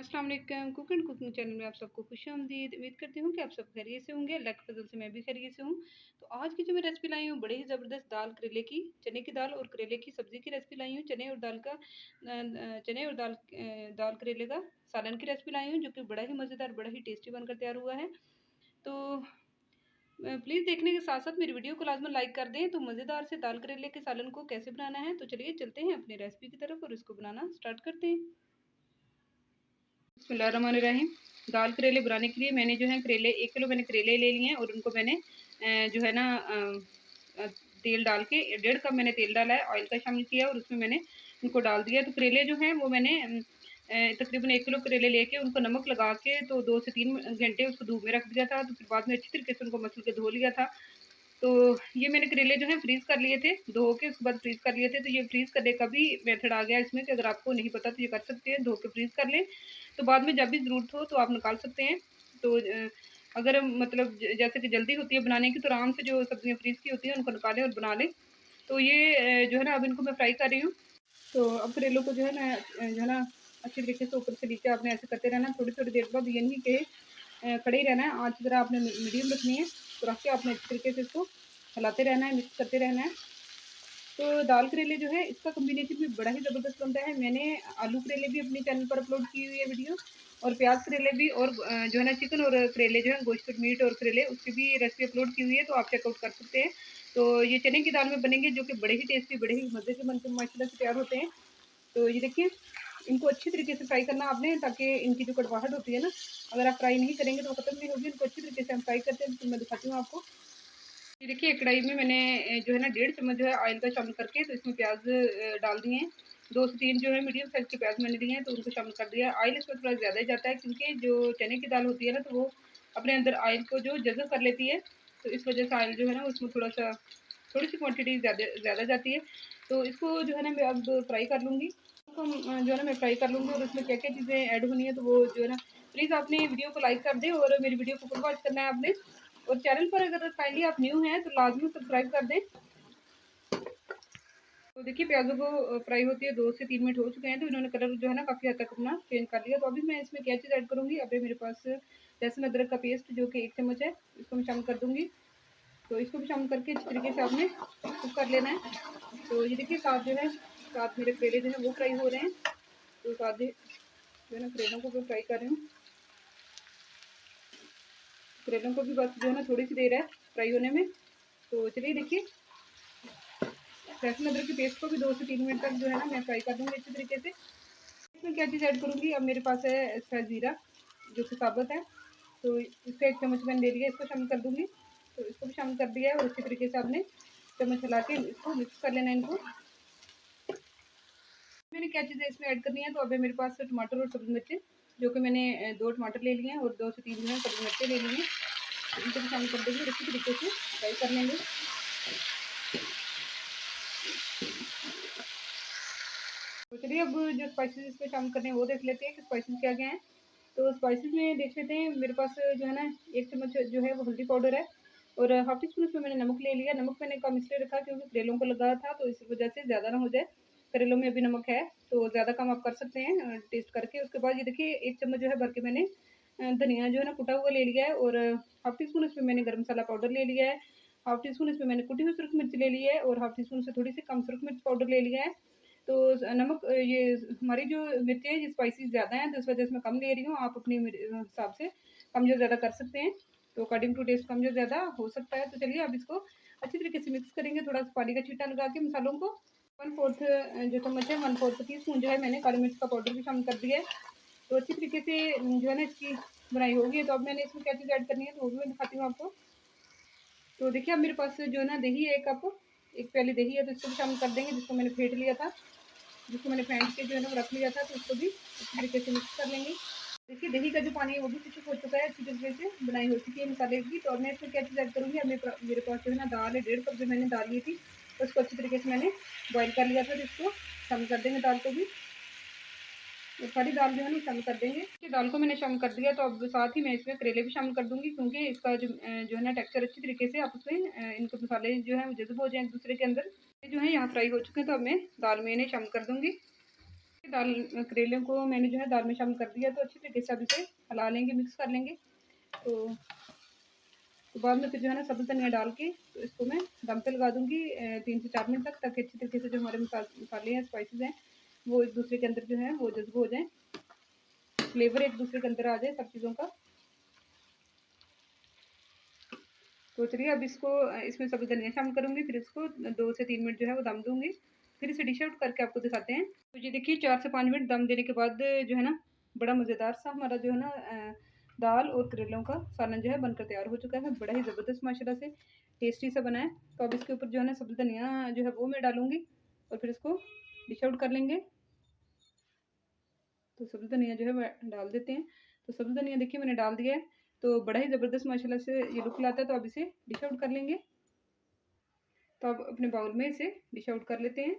अस्सलाम वालेकुम। Cook and cooking channel में आप सबको खुशामदीद। उम्मीद करती हूँ कि आप सब खैरियत से होंगे। अल्लाह के फजल से मैं भी खैरियत से हूँ। तो आज की जो मैं रेसिपी लाई हूँ बड़ी ही ज़बरदस्त दाल करेले की, चने की दाल और करेले की सब्ज़ी की रेसिपी लाई हूँ। चने और दाल करेले का सालन की रेसिपी लाई हूँ, जो कि बड़ा ही मज़ेदार, बड़ा ही टेस्टी बनकर तैयार हुआ है। तो प्लीज़ देखने के साथ साथ मेरी वीडियो को लाजमन लाइक कर दें। तो मज़ेदार से दाल करेले के सालन को कैसे बनाना है, तो चलिए चलते हैं अपनी रेसिपी की तरफ और इसको बनाना स्टार्ट करते हैं। बिस्मिल्लाहिर्रहमानिर्रहीम। दाल करेले बनाने के लिए मैंने जो है करेले 1 किलो मैंने करेले ले लिए हैं और उनको मैंने जो है ना तेल डाल के 1.5 कप मैंने तेल डाला है, ऑयल का शामिल किया और उसमें मैंने उनको डाल दिया। तो करेले जो हैं वो मैंने तकरीबन 1 किलो करेले लेके उनको नमक लगा के तो 2 से 3 घंटे उसको धूप में रख दिया था। तो फिर बाद में अच्छी तरीके से उनको मसल के धो लिया था। तो ये मैंने करेले जो है फ्रीज़ कर लिए थे, धो के उसके बाद फ्रीज़ कर लिए थे। तो ये फ्रीज़ करने का भी मेथड आ गया इसमें कि अगर आपको नहीं पता तो ये कर सकते हैं, धो के फ्रीज़ कर लें। तो बाद में जब भी ज़रूरत हो तो आप निकाल सकते हैं। तो अगर मतलब जैसे कि जल्दी होती है बनाने की तो आराम से जो सब्ज़ियाँ फ्रीज़ की होती हैं उनको निकालें और बना लें। तो ये जो है ना अब इनको मैं फ्राई कर रही हूँ। तो अब करेलों को जो है ना जो है ना अच्छी तरीके से ऊपर से नीचे आपने ऐसे करते रहना है। थोड़ी-थोड़ी देर बाद ये नहीं कि खड़े ही रहना है, आँच ज़रा आपने मीडियम रखनी है। तो रख के आपने अच्छी तरीके से इसको हिलाते रहना है, मिक्स करते रहना है। तो दाल करेले जो है इसका कॉम्बिनेशन भी बड़ा ही ज़बरदस्त बनता है। मैंने आलू करेले भी अपने चैनल पर अपलोड की हुई है वीडियो, और प्याज करेले भी, और जो है ना चिकन और करेले जो है गोश्त मीट और करेले उसकी भी रेसिपी अपलोड की हुई है, तो आप चेकआउट कर सकते हैं। तो ये चने की दाल में बनेंगे, जो कि बड़े ही टेस्टी, बड़े ही मज़े के बनकर माशाल्लाह से तैयार होते हैं। तो ये देखिए, इनको अच्छी तरीके से फ्राई करना आपने, ताकि इनकी जो कड़वाहट होती है ना, अगर आप फ्राई नहीं करेंगे तो वो ख़त्म नहीं होगी। इनको अच्छी तरीके से हम फ्राई करते हैं, तो मैं दिखाती हूँ आपको। ये देखिए, कढ़ाई में मैंने जो है ना 1.5 चम्मच जो है ऑयल का शामिल करके तो इसमें प्याज डाल दिए हैं। 2 से 3 जो है मीडियम साइज़ के प्याज मैंने लिए हैं, तो उनको शामिल कर दिया है। ऑयल इसमें थोड़ा ज़्यादा ही जाता है, क्योंकि जो चने की दाल होती है ना, तो वो अपने अंदर ऑयल को जो जज़ब कर लेती है। तो इस वजह से ऑयल जो है ना उसमें थोड़ी सी क्वांटिटी ज़्यादा जाती है। तो इसको जो है ना मैं अब फ्राई कर लूँगी। इसको जो है ना मैं फ्राई कर लूँगी, और उसमें क्या-क्या चीज़ें ऐड होनी है तो वो जो है ना, प्लीज़ आपने वीडियो को लाइक कर दें और मेरी वीडियो को फुल वॉच करना है आपने। और चैनल पर अगर काइंडली आप न्यू हैं तो लाजमी सब्सक्राइब कर दें। तो देखिए, प्याज़ों को फ्राई होती है 2 से 3 मिनट हो चुके हैं, तो इन्होंने कलर जो है ना काफ़ी हद तक अपना चेंज कर लिया। तो अभी मैं इसमें क्या चीज़ ऐड करूँगी, अभी मेरे पास लहसुन अदरक का पेस्ट जो कि 1 चम्मच है, इसको मैं शामिल कर दूँगी। तो इसको भी शामिल करके अच्छी तरीके से आपने कुक कर लेना है। तो ये देखिए, साथ मेरे करेले जो है वो फ्राई हो रहे हैं। तो साथ ही जो है ना करेलों को भी फ्राई कर रही हूँ। करेलों को भी बस जो है ना थोड़ी सी देर है फ्राई होने में। तो चलिए देखिए, लहसुन अदरक की पेस्ट को भी 2 से 3 मिनट तक जो है ना मैं फ्राई कर दूँगी अच्छी तरीके से। इसमें क्या चीज़ ऐड करूँगी, अब मेरे पास है इसका ज़ीरा, जो कि साबुत है। तो इसका 1 चम्मच मैंने ले लिया, इसको शामिल कर दूँगी। तो इसको भी शामिल कर दिया है, और अच्छी तरीके से आपने चम्मच हिला के इसको मिक्स कर लेना है इनको। मैंने क्या चीज़ें इसमें ऐड करनी है, तो अभी मेरे पास टमाटर और सब्ज़ी मिर्चें, जो कि मैंने 2 टमाटर ले लिए हैं और 2 से 3 जो है सब्ज़ी मिर्चें ले ली हैं। इनको भी शामिल कर देंगे और अच्छी तरीके से फ्राई कर लेंगे। तो चलिए, अब जो स्पाइसेस इसमें शामिल करने हैं वो देख लेते हैं कि स्पाइसेस क्या-क्या हैं। तो स्पाइसेस में देख लेते हैं, मेरे पास जो है ना 1 चम्मच जो है वो हल्दी पाउडर है, और हाफ़ टी स्पून इसमें मैंने नमक ले लिया। नमक मैंने कम इसलिए रखा क्योंकि करेलों को लगा था, तो इस वजह से ज़्यादा ना हो जाए। करेलों में अभी नमक है, तो ज़्यादा कम आप कर सकते हैं टेस्ट करके। उसके बाद ये देखिए, 1 चम्मच जो है भर के मैंने धनिया जो है ना कुटा हुआ ले लिया है, और हाफ़ टी स्पून इसमें मैंने गरम मसाला पाउडर ले लिया है। हाफ़ टी स्पून इसमें मैंने कुटी हुई सुरख मिर्च ले ली है, और हाफ़ टी स्पून से थोड़ी सी कम सुरख मिर्च पाउडर ले लिया है। तो नमक ये हमारी जो मिर्चें हैं ये स्पाइसी ज़्यादा हैं, तो इस वजह से मैं कम ले रही हूँ। आप अपनी हिसाब से कम या ज़्यादा कर सकते हैं। तो अकॉर्डिंग टू टेस्ट कम या ज़्यादा हो सकता है। तो चलिए, अब इसको अच्छी तरीके से मिक्स करेंगे, थोड़ा सा पानी का छींटा लगा के मसालों को। 1/4 जो चम्मच है, 1/4 टीस्पून जो है मैंने काली मिर्च का पाउडर भी शामिल कर दिया है। तो अच्छी तरीके से जो है ना इसकी बनाई होगी। तो अब मैंने इसमें क्या चीज़ ऐड करनी है, तो वो भी मैं दिखाती हूँ आपको। तो देखिए, अब मेरे पास जो है ना दही है 1 कप, 1 प्याली दही है, तो इसको भी शामिल कर देंगे, जिसको मैंने फेंट लिया था। जिसको मैंने फेंट के जो है ना वो रख लिया था, तो उसको भी अच्छी तरीके से मिक्स कर लेंगे। देखिए, दही का जो पानी है वो भी खुशक हो चुका है, अच्छी तरीके से बनाई हो चुकी है मसाले की। तो अब मैं इसमें क्या चीज़ ऐड करूँगी, अब मेरे पास जो है ना दाल है, 1.5 कप जो मैंने दाल ली थी, तो उसको अच्छी तरीके से मैंने बॉयल कर लिया था, तो इसको शामिल कर देंगे दाल को भी। तो सारी दाल जो है ना शामिल कर देंगे। ये दाल को मैंने शामिल कर दिया, तो अब साथ ही मैं इसमें करेले भी शामिल कर दूँगी, क्योंकि इसका जो है ना टेक्सचर अच्छी तरीके से आपस में इनके मसाले जो हैं वो जज़ब हो जाएँ एक-दूसरे के अंदर। ये जो है यहाँ फ्राई हो चुके हैं, तो अब मैं दाल में इन्हें शामिल कर दूँगी। दाल करेले को मैंने जो है दाल में शामिल कर दिया, तो अच्छी तरीके से अब इसे हिला लेंगे, मिक्स कर लेंगे। तो बाद में फिर जो है ना सब्ज़ी धनिया डाल के तो इसको मैं दम पे लगा दूँगी 3 से 4 मिनट तक, ताकि अच्छी तरीके से जो हमारे मसाले हैं, स्पाइसेस हैं, वो एक दूसरे के अंदर जो है वो जज़्ब हो जाएँ, फ्लेवर एक दूसरे के अंदर आ जाए सब चीज़ों का। तो चलिए अब इसको इसमें सब्ज़ी धनिया शामिल करूँगी, फिर इसको 2 से 3 मिनट जो है वो दम दूँगी। फिर इसे डिश आउट करके आपको दिखाते हैं। तो ये देखिए 4 से 5 मिनट दम देने के बाद जो है ना बड़ा मज़ेदार सा हमारा जो है ना दाल और करेलों का सालन जो है बनकर तैयार हो चुका है। बड़ा ही ज़बरदस्त माशाल्लाह से टेस्टी सा बना है। तो अब इसके ऊपर जो है ना सब्ज़ी धनिया जो है वो मैं डालूँगी और फिर इसको डिश आउट कर लेंगे। तो सब्ज़ी धनिया जो है वह डाल देते हैं। तो सब्ज़ी धनिया देखिए मैंने डाल दिया है, तो बड़ा ही ज़बरदस्त माशाल्लाह से ये लुक लाता है। तो अब इसे डिश आउट कर लेंगे। तो अब अपने बाउल में इसे डिश आउट कर लेते हैं।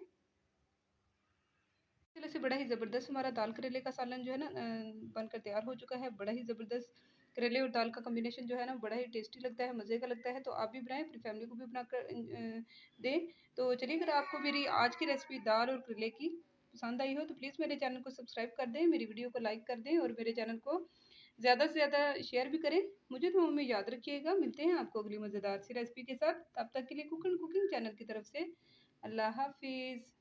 चलो से बड़ा ही ज़बरदस्त हमारा दाल करेले का सालन जो है ना बनकर तैयार हो चुका है। बड़ा ही ज़बरदस्त करेले और दाल का कॉम्बिनेशन जो है ना बड़ा ही टेस्टी लगता है, मज़े का लगता है। तो आप भी बनाएं, अपनी फैमिली को भी बनाकर दें। तो चलिए अगर आपको मेरी आज की रेसिपी दाल और करेले की पसंद आई हो तो प्लीज़ मेरे चैनल को सब्सक्राइब कर दें, मेरी वीडियो को लाइक कर दें और मेरे चैनल को ज़्यादा से ज़्यादा शेयर भी करें। मुझे तो में याद रखिएगा। मिलते हैं आपको अगली मज़ेदार सी रेसिपी के साथ। तब तक के लिए कुकिंग चैनल की तरफ से अल्लाह हाफिज़।